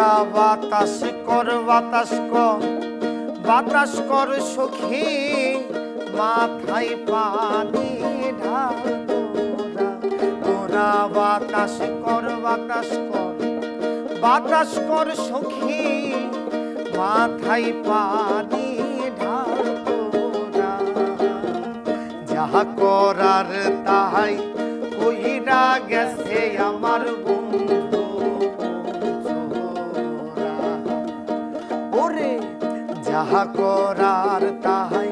তোরা বাতাস কর বাতাস কর বাতাস কর সখী মাথায় পানি ঢাল তোরা তোরা বাতাস কর বাতাস কর বাতাস কর সখী মাথায় পানি ঢাল তোরা যাহা করার তাহাই কইরা গেছে আমার বন্ধু ওরে যাহা করার তাহাই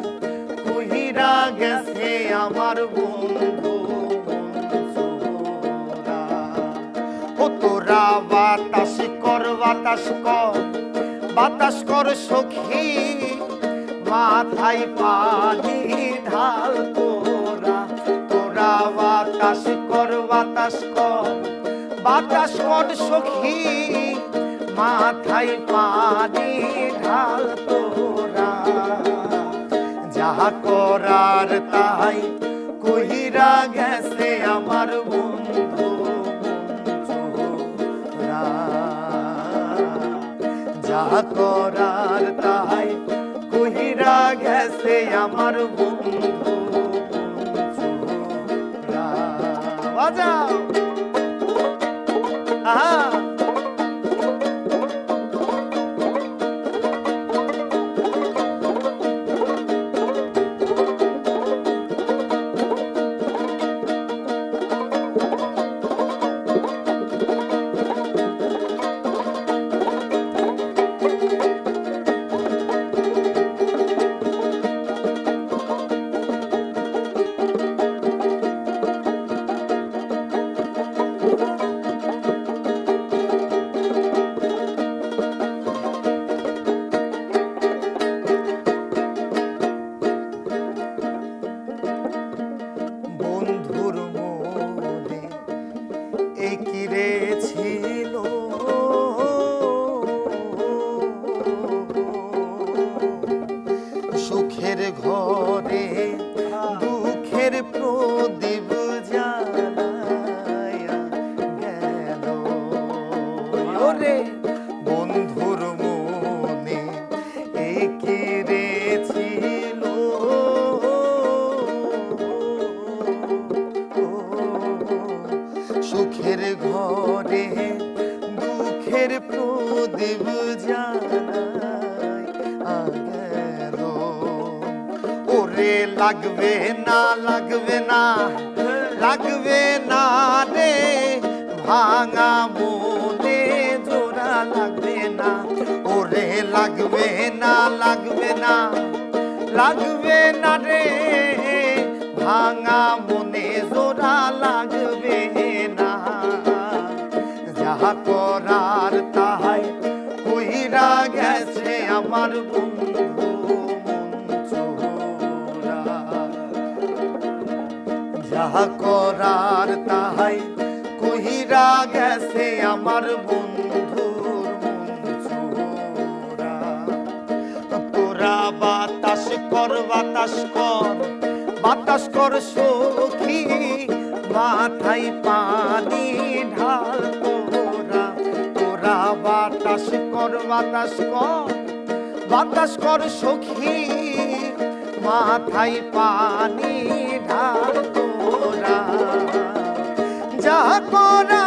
কইরা গেছে আমার বন্ধু ও তোরা বাতাস কর বাতাস কর বাতাস কর সখী মাথায় পানি ঢাল তোরা তোরা বাতাস কর বাতাস কর বাতাস কর সখী মাথায় পানি ঢাল তোরা যাহা করার তাই কইরা গেছে আমার বন্ধু যাহা করার তাই কইরা গেছে আমার বন্ধু বাজাও আহা ছিল সুখের ঘরে দুঃখের প্রদীপ জ্বালায়া গেল ওরে বন্ধুর মনে এই কি রে ছিল সুখের ঘরে দুঃখের প্রদীপ জ্বালায় গেল ওরে লাগবে না লাগবে না লাগবে না রে ভাঙা মনে জোড়া লাগবে না ওরে লাগবে না লাগবে না লাগবে না রে ভাঙা মনে জোড়া লাগবে না যাহা করার তাহাই কইরা গেছে আমার বন্ধু যাহা করার তাহাই কইরা গেছে আমার বন্ধুর তোরা বাতাস কর বাতাস কর বাতাস কর সখী মাথায় পানি ঢাল তোরা তোরা বাতাস কর বাতাস কর বাতাস কর সখী মাথায় পানি ঢাল তোরা যা করা